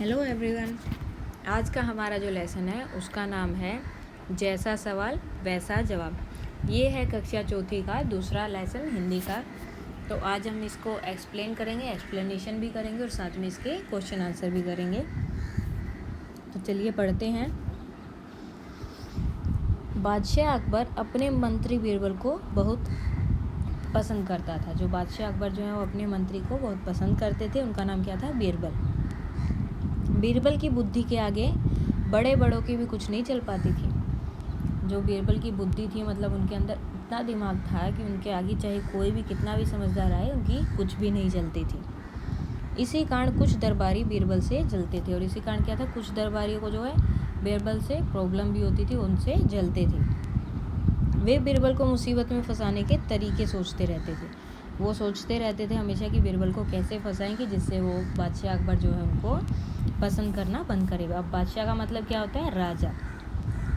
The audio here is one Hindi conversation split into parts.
Hello everyone. आज का हमारा जो लेसन है उसका नाम है जैसा सवाल वैसा जवाब। ये है कक्षा चौथी का दूसरा लेसन हिंदी का। तो आज हम इसको एक्सप्लेन करेंगे, एक्सप्लेनेशन भी करेंगे और साथ में इसके क्वेश्चन आंसर भी करेंगे। तो चलिए पढ़ते हैं। बादशाह अकबर अपने मंत्री बीरबल को बहुत पसंद करता था। जो बादशाह अकबर जो है वो अपने मंत्री को बहुत पसंद करते थे। उनका नाम क्या था? बीरबल। बीरबल की बुद्धि के आगे बड़े बड़ों की भी कुछ नहीं चल पाती थी। जो बीरबल की बुद्धि थी मतलब उनके अंदर इतना दिमाग था कि उनके आगे चाहे कोई भी कितना भी समझदार आए उनकी कुछ भी नहीं चलती थी। इसी कारण कुछ दरबारी बीरबल से जलते थे और इसी कारण क्या था, कुछ दरबारियों को जो है बीरबल से प्रॉब्लम भी होती थी, उनसे जलते थे। वे बीरबल को मुसीबत में फंसाने के तरीके सोचते रहते थे। वो सोचते रहते थे हमेशा कि बीरबल को कैसे फंसाएंगे जिससे वो बादशाह अकबर जो है उनको पसंद करना बंद करेगा। अब बादशाह का मतलब क्या होता है? राजा।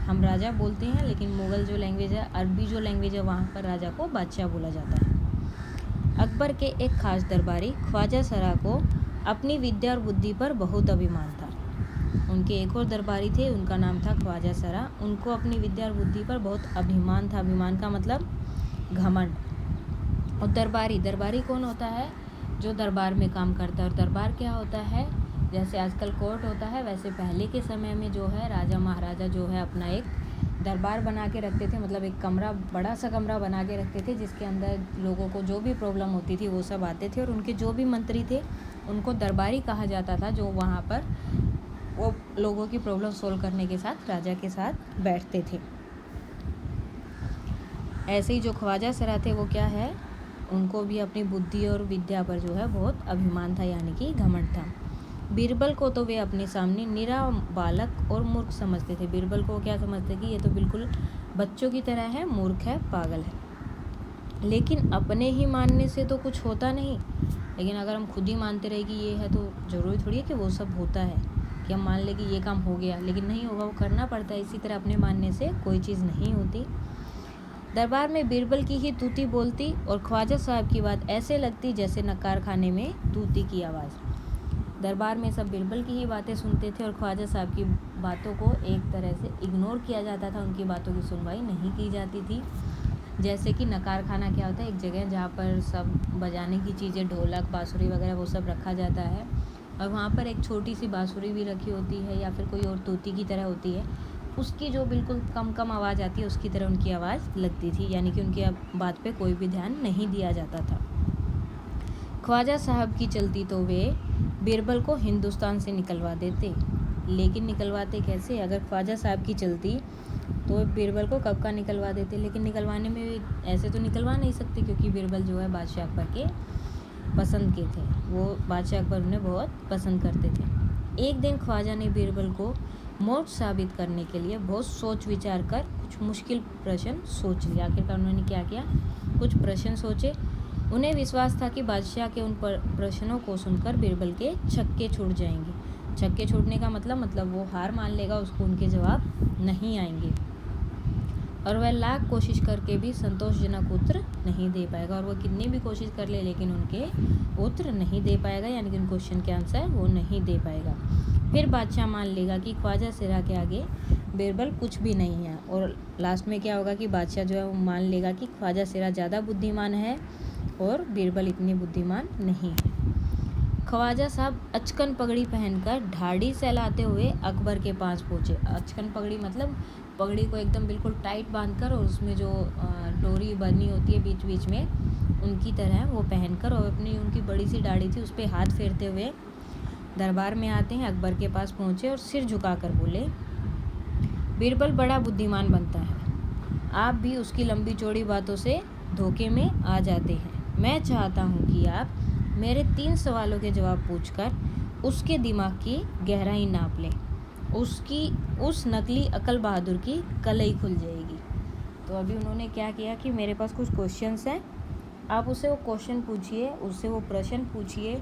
हम राजा बोलते हैं लेकिन मुग़ल जो लैंग्वेज है, अरबी जो लैंग्वेज है, वहाँ पर राजा को बादशाह बोला जाता है। अकबर के एक खास दरबारी ख्वाजा सरा को अपनी विद्या और बुद्धि पर बहुत अभिमान था। उनके एक और दरबारी थे, उनका नाम था ख्वाजा सरा। उनको अपनी विद्या और बुद्धि पर बहुत अभिमान था। अभिमान का मतलब घमंड। और दरबारी कौन होता है? जो दरबार में काम करता है। और दरबार क्या होता है? जैसे आजकल कोर्ट होता है वैसे पहले के समय में जो है राजा महाराजा जो है अपना एक दरबार बना के रखते थे। मतलब एक कमरा, बड़ा सा कमरा बना के रखते थे जिसके अंदर लोगों को जो भी प्रॉब्लम होती थी वो सब आते थे और उनके जो भी मंत्री थे उनको दरबारी कहा जाता था, जो वहाँ पर वो लोगों की प्रॉब्लम सोल्व करने के साथ राजा के साथ बैठते थे। ऐसे ही जो ख्वाजा सरा थे वो क्या है, उनको भी अपनी बुद्धि और विद्या पर जो है बहुत अभिमान था, यानी कि घमंड था। बीरबल को तो वे अपने सामने निरा बालक और मूर्ख समझते थे। बीरबल को क्या समझते कि ये तो बिल्कुल बच्चों की तरह है, मूर्ख है, पागल है। लेकिन अपने ही मानने से तो कुछ होता नहीं। लेकिन अगर हम खुद ही मानते रहे कि ये है तो ज़रूरी थोड़ी है कि वो सब होता है, कि हम मान लें कि ये काम हो गया, लेकिन नहीं होगा, वो करना पड़ता है। इसी तरह अपने मानने से कोई चीज़ नहीं होती। दरबार में बीरबल की ही तूती बोलती और ख्वाजा साहब की बात ऐसे लगती जैसे नकार खाने में तूती की आवाज़। दरबार में सब बीरबल की ही बातें सुनते थे और ख्वाजा साहब की बातों को एक तरह से इग्नोर किया जाता था। उनकी बातों की सुनवाई नहीं की जाती थी। जैसे कि नकार खाना क्या होता है? एक जगह जहाँ पर सब बजाने की चीज़ें, ढोलक, बांसुरी वगैरह वो सब रखा जाता है और वहाँ पर एक छोटी सी बांसुरी भी रखी होती है या फिर कोई और तूती की तरह होती है। उसकी जो बिल्कुल कम आवाज़ आती है उसकी तरह उनकी आवाज़ लगती थी, यानी कि उनकी बात पे कोई भी ध्यान नहीं दिया जाता था। ख्वाजा साहब की चलती तो वे बीरबल को हिंदुस्तान से निकलवा देते, लेकिन निकलवाते कैसे? अगर ख्वाजा साहब की चलती तो बीरबल को कब का निकलवा देते, लेकिन निकलवाने में ऐसे तो निकलवा नहीं सकते क्योंकि बीरबल जो है बादशाह अकबर के पसंद के थे। वो बादशाह अकबर उन्हें बहुत पसंद करते थे। एक दिन ख्वाजा ने बीरबल को मूर्ख साबित करने के लिए बहुत सोच विचार कर कुछ मुश्किल प्रश्न सोच लिया। आखिरकार उन्होंने क्या किया? कुछ प्रश्न सोचे। उन्हें विश्वास था कि बादशाह के उन प्रश्नों को सुनकर बीरबल के छक्के छूट जाएंगे। छक्के छूटने का मतलब वो हार मान लेगा, उसको उनके जवाब नहीं आएंगे और वह लाख कोशिश करके भी संतोषजनक उत्तर नहीं दे पाएगा। और वह कितनी भी कोशिश कर ले लेकिन उनके उत्तर नहीं दे पाएगा, यानी कि उन क्वेश्चन के आंसर वो नहीं दे पाएगा। फिर बादशाह मान लेगा कि ख्वाजा सरा के आगे बीरबल कुछ भी नहीं है और लास्ट में क्या होगा कि बादशाह जो है वो मान लेगा कि ख्वाजा सरा ज़्यादा बुद्धिमान है और बीरबल इतनी बुद्धिमान नहीं है। ख्वाजा साहब अचकन पगड़ी पहनकर ढाड़ी सहलाते हुए अकबर के पास पहुँचे। अचकन पगड़ी मतलब पगड़ी को एकदम बिल्कुल टाइट बांधकर और उसमें जो डोरी बनी होती है बीच बीच में, उनकी तरह वो पहनकर और अपनी उनकी बड़ी सी दाढ़ी थी उस पर हाथ फेरते हुए दरबार में आते हैं। अकबर के पास पहुँचे और सिर झुकाकर बोले, बीरबल बड़ा बुद्धिमान बनता है, आप भी उसकी लंबी चौड़ी बातों से धोखे में आ जाते हैं। मैं चाहता हूँ कि आप मेरे 3 सवालों के जवाब पूछकर उसके दिमाग की गहराई नाप लें। उसकी उस नकली अकल बहादुर की कलई खुल जाएगी। तो अभी उन्होंने क्या किया कि मेरे पास कुछ क्वेश्चंस हैं, आप उससे वो क्वेश्चन पूछिए, उससे वो प्रश्न पूछिए,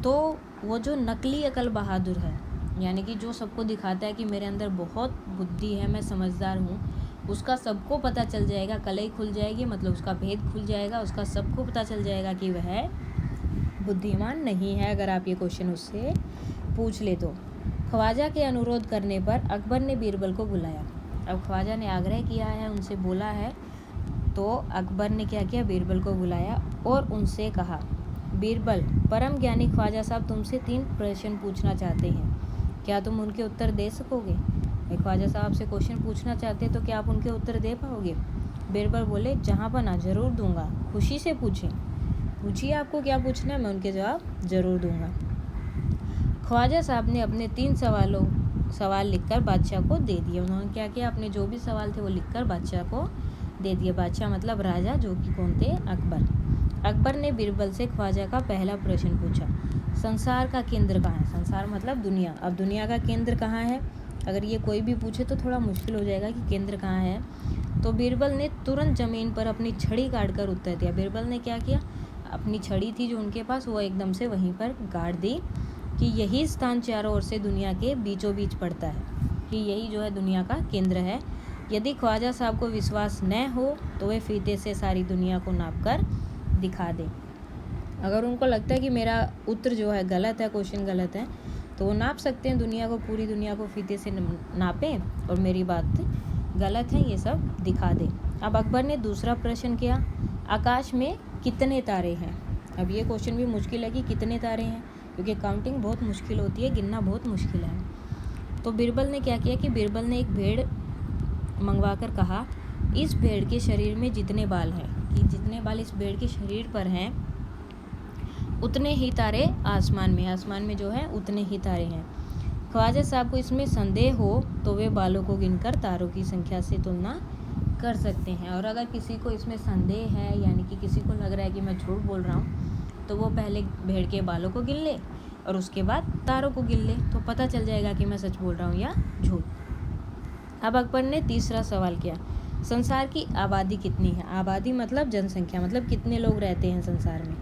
तो वो जो नकली अकल बहादुर है, यानी कि जो सबको दिखाता है कि मेरे अंदर बहुत बुद्धि है, मैं समझदार हूँ, उसका सबको पता चल जाएगा, कलई खुल जाएगी, मतलब उसका भेद खुल जाएगा, उसका सबको पता चल जाएगा कि वह बुद्धिमान नहीं है अगर आप ये क्वेश्चन उससे पूछ ले तो। ख्वाजा के अनुरोध करने पर अकबर ने बीरबल को बुलाया। अब ख्वाजा ने आग्रह किया है, उनसे बोला है, तो अकबर ने क्या किया, बीरबल को बुलाया और उनसे कहा, बीरबल, परम ज्ञानी ख्वाजा साहब तुमसे 3 प्रश्न पूछना चाहते हैं, क्या तुम उनके उत्तर दे सकोगे? ख्वाजा साहब से क्वेश्चन पूछना चाहते तो क्या आप उनके उत्तर दे पाओगे? बीरबल बोले, जहाँ पना ज़रूर दूंगा, खुशी से पूछें, पूछिए आपको क्या पूछना है, मैं उनके जवाब ज़रूर दूंगा। ख्वाजा साहब ने अपने 3 सवाल लिखकर बादशाह को दे दिए। उन्होंने क्या किया, अपने जो भी सवाल थे वो लिखकर बादशाह को दे दिए। बादशाह मतलब राजा, जो कि कौन थे, अकबर। अकबर ने बीरबल से ख्वाजा का पहला प्रश्न पूछा, संसार का केंद्र कहाँ है? संसार मतलब दुनिया। अब दुनिया का केंद्र कहाँ है? अगर ये कोई भी पूछे तो थोड़ा मुश्किल हो जाएगा कि केंद्र कहाँ है। तो बीरबल ने तुरंत ज़मीन पर अपनी छड़ी गाड़ कर उत्तर दिया। बीरबल ने क्या किया, अपनी छड़ी थी जो उनके पास, वो एकदम से वहीं पर गाड़ दी कि यही स्थान चारों ओर से दुनिया के बीचों बीच पड़ता है, कि यही जो है दुनिया का केंद्र है। यदि ख्वाजा साहब को विश्वास न हो तो वे फीते से सारी दुनिया को नाप कर दिखा दें। अगर उनको लगता है कि मेरा उत्तर जो है गलत है, क्वेश्चन गलत है, तो वो नाप सकते हैं दुनिया को, पूरी दुनिया को फीते से नापें और मेरी बात गलत है ये सब दिखा दें। अब अकबर ने दूसरा प्रश्न किया, आकाश में कितने तारे हैं? अब ये क्वेश्चन भी मुश्किल है कि कितने तारे हैं, क्योंकि काउंटिंग बहुत मुश्किल होती है, गिनना बहुत मुश्किल है। तो बीरबल ने क्या किया कि बीरबल ने एक भेड़ मंगवा कर कहा, इस भेड़ के शरीर में जितने बाल हैं, कि जितने बाल इस भेड़ के शरीर पर हैं उतने ही तारे आसमान में जो है उतने ही तारे हैं। ख्वाजा साहब को इसमें संदेह हो तो वे बालों को गिनकर तारों की संख्या से तुलना कर सकते हैं। और अगर किसी को इसमें संदेह है, यानी कि किसी को लग रहा है कि मैं झूठ बोल रहा हूँ, तो वो पहले भेड़ के बालों को गिन ले और उसके बाद तारों को गिन ले, तो पता चल जाएगा कि मैं सच बोल रहा हूँ या झूठ। अब अकबर ने तीसरा सवाल किया, संसार की आबादी कितनी है? आबादी मतलब जनसंख्या, मतलब कितने लोग रहते हैं संसार में।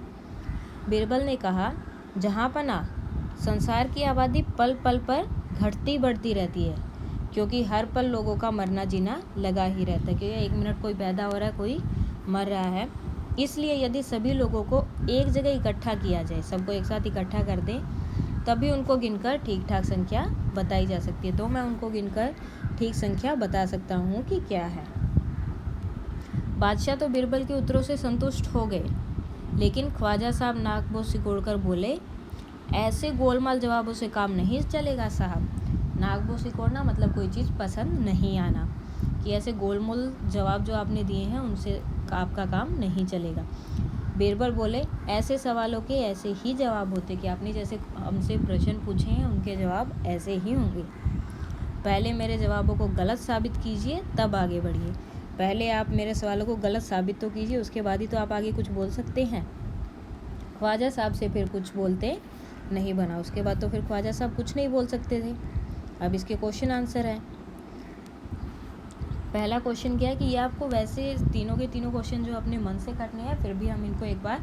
बीरबल ने कहा, जहाँ पना, संसार की आबादी पल पल पर घटती बढ़ती रहती है, क्योंकि हर पल लोगों का मरना जीना लगा ही रहता है, क्योंकि 1 मिनट कोई पैदा हो रहा है, कोई मर रहा है। इसलिए यदि सभी लोगों को एक जगह इकट्ठा किया जाए, सबको एक साथ इकट्ठा कर दें, तभी उनको गिनकर ठीक ठाक संख्या बताई जा सकती है। तो मैं उनको गिनकर ठीक संख्या बता सकता हूँ कि क्या है। बादशाह तो बीरबल के उत्तरों से संतुष्ट हो गए, लेकिन ख्वाजा साहब नाक मुंह सिकोड़कर बोले, ऐसे गोलमाल जवाबों से काम नहीं चलेगा साहब। नाक मुंह सिकोड़ना मतलब कोई चीज़ पसंद नहीं आना, कि ऐसे गोलमोल जवाब जो आपने दिए हैं उनसे आपका काम नहीं चलेगा। बीरबल बोले, ऐसे सवालों के ऐसे ही जवाब होते, कि आपने जैसे हमसे प्रश्न पूछे हैं उनके जवाब ऐसे ही होंगे। पहले मेरे जवाबों को गलत साबित कीजिए, तब आगे बढ़िए। पहले आप मेरे सवालों को गलत साबित तो कीजिए, उसके बाद ही तो आप आगे कुछ बोल सकते हैं। ख्वाजा साहब से फिर कुछ बोलते नहीं बना, उसके बाद तो फिर ख्वाजा साहब कुछ नहीं बोल सकते थे। अब इसके क्वेश्चन आंसर है। पहला क्वेश्चन क्या है कि ये आपको वैसे तीनों के तीनों क्वेश्चन जो अपने मन से करने हैं, फिर भी हम इनको एक बार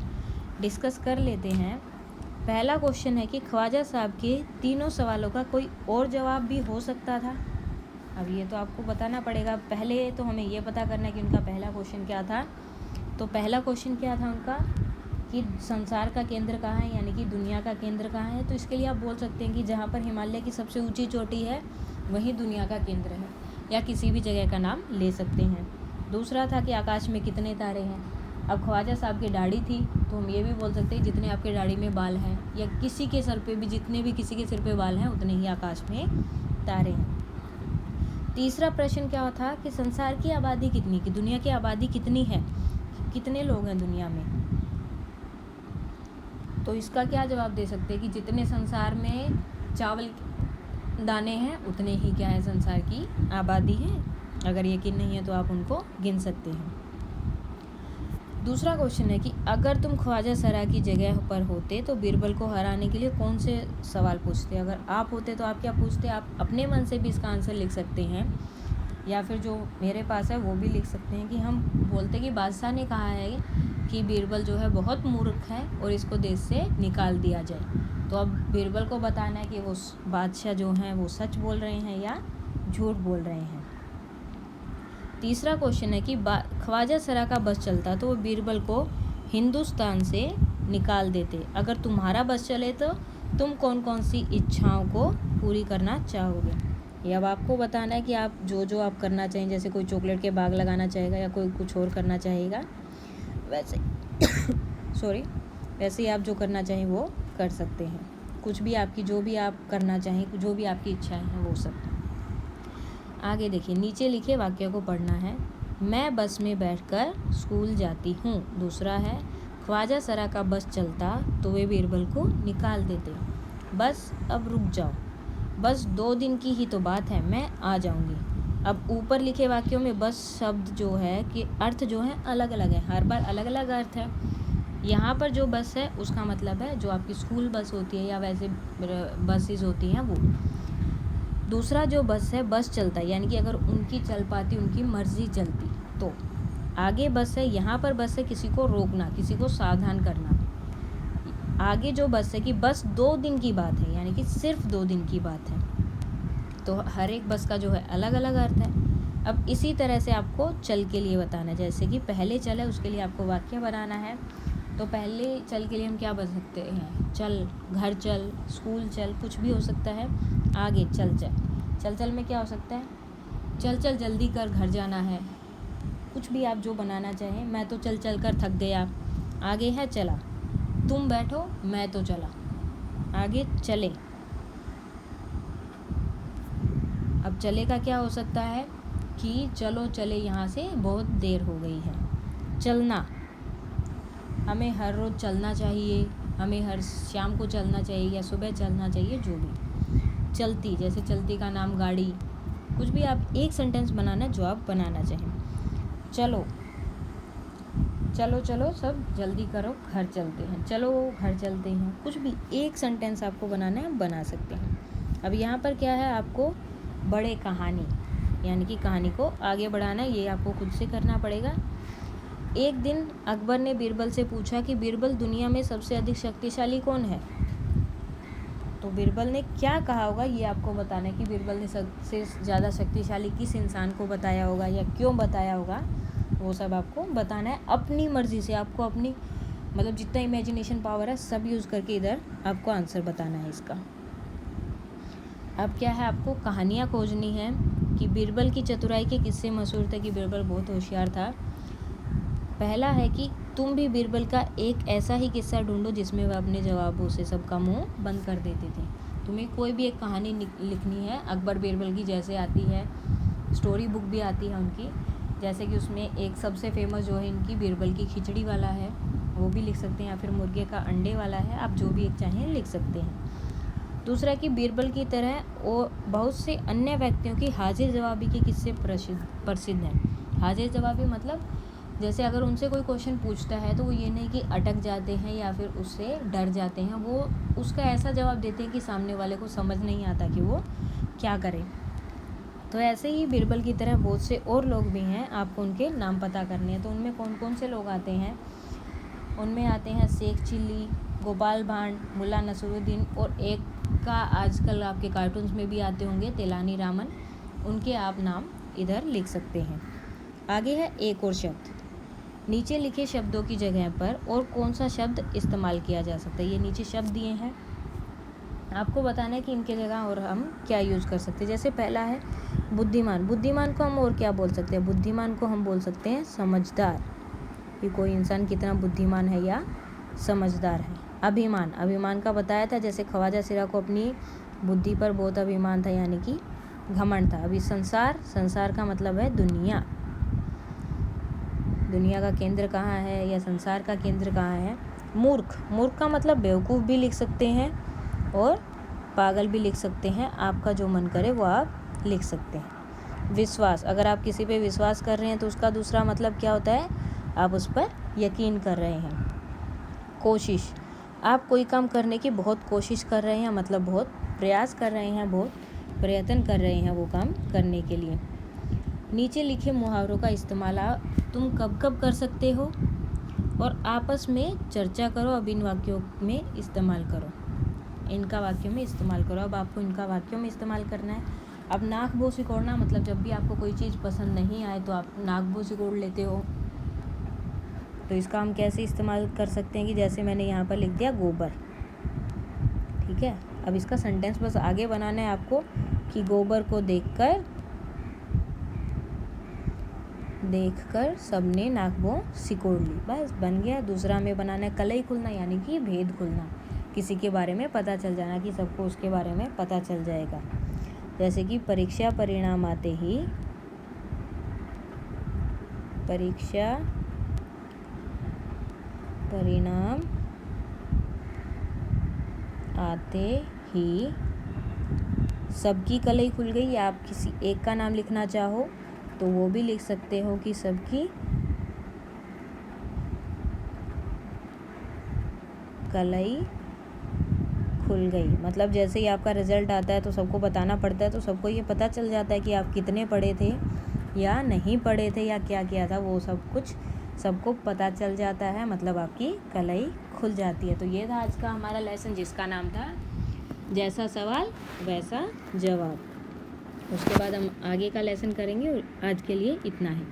डिस्कस कर लेते हैं। पहला क्वेश्चन है कि ख्वाजा साहब के तीनों सवालों का कोई और जवाब भी हो सकता था। अब ये तो आपको बताना पड़ेगा। पहले तो हमें ये पता करना है कि उनका पहला क्वेश्चन क्या था। तो पहला क्वेश्चन क्या था उनका कि संसार का केंद्र कहाँ है, यानी कि दुनिया का केंद्र कहाँ है। तो इसके लिए आप बोल सकते हैं कि जहाँ पर हिमालय की सबसे ऊंची चोटी है वही दुनिया का केंद्र है, या किसी भी जगह का नाम ले सकते हैं। दूसरा था कि आकाश में कितने तारे हैं। अब ख्वाजा साहब की दाढ़ी थी, तो हम ये भी बोल सकते हैं जितने आपके दाढ़ी में बाल हैं, या किसी के सर पे भी जितने भी किसी के सिर पे बाल हैं उतने ही आकाश में तारे हैं। तीसरा प्रश्न क्या था कि संसार की आबादी कितनी, कि दुनिया की आबादी कितनी है, कितने लोग हैं दुनिया में। तो इसका क्या जवाब दे सकते हैं कि जितने संसार में चावल दाने हैं उतने ही क्या है संसार की आबादी है। अगर यकीन नहीं है तो आप उनको गिन सकते हैं। दूसरा क्वेश्चन है कि अगर तुम ख्वाजा सरा की जगह पर होते तो बीरबल को हराने के लिए कौन से सवाल पूछते। अगर आप होते तो आप क्या पूछते। आप अपने मन से भी इसका आंसर लिख सकते हैं, या फिर जो मेरे पास है वो भी लिख सकते हैं। कि हम बोलते कि बादशाह ने कहा है कि बीरबल जो है बहुत मूर्ख है और इसको देश से निकाल दिया जाए। तो अब बीरबल को बताना है कि वो बादशाह जो हैं वो सच बोल रहे हैं या झूठ बोल रहे हैं। तीसरा क्वेश्चन है कि ख्वाजा सरा का बस चलता तो वो बीरबल को हिंदुस्तान से निकाल देते। अगर तुम्हारा बस चले तो तुम कौन कौन सी इच्छाओं को पूरी करना चाहोगे। ये अब आपको बताना है कि आप जो जो आप करना चाहें, जैसे कोई चॉकलेट के बाग लगाना चाहेगा या कोई कुछ और करना चाहेगा, वैसे सॉरी वैसे ही आप जो करना चाहें वो कर सकते हैं। कुछ भी आपकी जो भी आप करना चाहें, जो भी आपकी इच्छाएं हैं वो सब। आगे देखिए, नीचे लिखे वाक्य को पढ़ना है। मैं बस में बैठकर स्कूल जाती हूँ। दूसरा है, ख्वाजा सरा का बस चलता तो वे बीरबल को निकाल देते। बस अब रुक जाओ, बस 2 दिन की ही तो बात है, मैं आ जाऊँगी। अब ऊपर लिखे वाक्यों में बस शब्द जो है कि अर्थ जो है अलग अलग है, हर बार अलग अलग अर्थ है। यहाँ पर जो बस है उसका मतलब है जो आपकी स्कूल बस होती है या वैसे बसेस होती हैं वो। दूसरा जो बस है, बस चलता है, यानी कि अगर उनकी चल पाती, उनकी मर्जी चलती तो। आगे बस है, यहाँ पर बस है किसी को रोकना, किसी को सावधान करना। आगे जो बस है कि बस 2 दिन की बात है, यानी कि सिर्फ 2 दिन की बात है। तो हर एक बस का जो है अलग अलग अर्थ है। अब इसी तरह से आपको चल के लिए बताना है, जैसे कि पहले चल है उसके लिए आपको वाक्य बनाना है। तो पहले चल के लिए हम क्या बन सकते हैं, चल, घर चल, स्कूल चल, कुछ भी हो सकता है। आगे चल चल, चल चल में क्या हो सकता है, चल चल जल्दी कर, घर जाना है, कुछ भी आप जो बनाना चाहें। मैं तो चल चल कर थक गया। आगे है चला, तुम बैठो मैं तो चला। आगे चले, अब चले का क्या हो सकता है कि चलो चले, यहाँ से बहुत देर हो गई है। चलना, हमें हर रोज़ चलना चाहिए, हमें हर शाम को चलना चाहिए या सुबह चलना चाहिए, जो भी। चलती, जैसे चलती का नाम गाड़ी, कुछ भी आप एक सेंटेंस बनाना जो आप बनाना चाहें। चलो, चलो चलो सब जल्दी करो, घर चलते हैं, चलो घर चलते हैं, कुछ भी एक सेंटेंस आपको बनाना है, बना सकते हैं। अब यहाँ पर क्या है, आपको बड़े कहानी यानी कि कहानी को आगे बढ़ाना है, ये आपको खुद से करना पड़ेगा। एक दिन अकबर ने बीरबल से पूछा कि बीरबल, दुनिया में सबसे अधिक शक्तिशाली कौन है। तो बीरबल ने क्या कहा होगा ये आपको बताना है कि बीरबल ने सबसे ज़्यादा शक्तिशाली किस इंसान को बताया होगा या क्यों बताया होगा, वो सब आपको बताना है अपनी मर्ज़ी से। आपको अपनी मतलब जितना इमेजिनेशन पावर है सब यूज़ करके इधर आपको आंसर बताना है इसका। अब क्या है, आपको कहानियाँ खोजनी है कि बीरबल की चतुराई के किस्से मशहूर थे कि बीरबल बहुत होशियार था। पहला है कि तुम भी बीरबल का एक ऐसा ही किस्सा ढूंढो जिसमें वह अपने जवाबों से सबका मुंह बंद कर देते थे। तुम्हें कोई भी एक कहानी लिखनी है अकबर बीरबल की, जैसे आती है स्टोरी बुक भी आती है उनकी, जैसे कि उसमें एक सबसे फेमस जो है इनकी बीरबल की खिचड़ी वाला है, वो भी लिख सकते हैं, या फिर मुर्गे का अंडे वाला है, आप जो भी एक चाहें लिख सकते हैं। दूसरा कि बीरबल की तरह वो बहुत से अन्य व्यक्तियों की हाजिर जवाबी के किस्से प्रसिद्ध हैं। हाजिर जवाबी मतलब जैसे अगर उनसे कोई क्वेश्चन पूछता है तो वो ये नहीं कि अटक जाते हैं या फिर उससे डर जाते हैं, वो उसका ऐसा जवाब देते हैं कि सामने वाले को समझ नहीं आता कि वो क्या करें। तो ऐसे ही बीरबल की तरह बहुत से और लोग भी हैं, आपको उनके नाम पता करने हैं। तो उनमें कौन कौन से लोग आते हैं, उनमें आते हैं शेख चिल्ली, गोपाल भांड, मुल्ला नसरुद्दीन, और एक का आजकल आपके कार्टून्स में भी आते होंगे, तेलानी रामन। उनके आप नाम इधर लिख सकते हैं। आगे है एक और शब्द, नीचे लिखे शब्दों की जगह पर और कौन सा शब्द इस्तेमाल किया जा सकता है। ये नीचे शब्द दिए हैं, आपको बताना है कि इनके जगह और हम क्या यूज़ कर सकते हैं। जैसे पहला है बुद्धिमान, बुद्धिमान को हम और क्या बोल सकते हैं, बुद्धिमान को हम बोल सकते हैं समझदार, कि कोई इंसान कितना बुद्धिमान है या समझदार है। अभिमान, अभिमान का बताया था, जैसे ख्वाजा सिरा को अपनी बुद्धि पर बहुत अभिमान था, यानी कि घमंड था। अभी संसार, संसार का मतलब है दुनिया, दुनिया का केंद्र कहाँ है या संसार का केंद्र कहाँ है। मूर्ख, मूर्ख का मतलब बेवकूफ़ भी लिख सकते हैं और पागल भी लिख सकते हैं, आपका जो मन करे वो आप लिख सकते हैं। विश्वास, अगर आप किसी पे विश्वास कर रहे हैं तो उसका दूसरा मतलब क्या होता है, आप उस पर यकीन कर रहे हैं। कोशिश, आप कोई काम करने की बहुत कोशिश कर रहे हैं, मतलब बहुत प्रयास कर रहे हैं, बहुत प्रयत्न कर रहे हैं वो काम करने के लिए। नीचे लिखे मुहावरों का इस्तेमाल तुम कब कब कर सकते हो और आपस में चर्चा करो। अब इन वाक्यों में इस्तेमाल करो, इनका वाक्यों में इस्तेमाल करो। अब आपको इनका वाक्यों में इस्तेमाल करना है। अब नाक बो सिकोड़ना, मतलब जब भी आपको कोई चीज़ पसंद नहीं आए तो आप नाक बो सिकोड़ लेते हो, तो इसका हम कैसे इस्तेमाल कर सकते हैं कि जैसे मैंने यहाँ पर लिख दिया गोबर, ठीक है। अब इसका सेंटेंस बस आगे बनाना है आपको कि गोबर को देखकर सबने नाक भौं सिकोड़ ली, बस बन गया। दूसरा हमें बनाना है कलई खुलना, यानी कि भेद खुलना, किसी के बारे में पता चल जाना कि सबको उसके बारे में पता चल जाएगा। जैसे कि परीक्षा परिणाम आते ही सबकी कलई खुल गई। आप किसी एक का नाम लिखना चाहो तो वो भी लिख सकते हो कि सबकी कलई खुल गई। मतलब जैसे ही आपका रिजल्ट आता है तो सबको बताना पड़ता है, तो सबको ये पता चल जाता है कि आप कितने पढ़े थे या नहीं पढ़े थे या क्या किया था, वो सब कुछ सबको पता चल जाता है, मतलब आपकी कलई खुल जाती है। तो ये था आज का हमारा लेसन, जिसका नाम था जैसा सवाल वैसा जवाब। उसके बाद हम आगे का लेसन करेंगे और आज के लिए इतना है।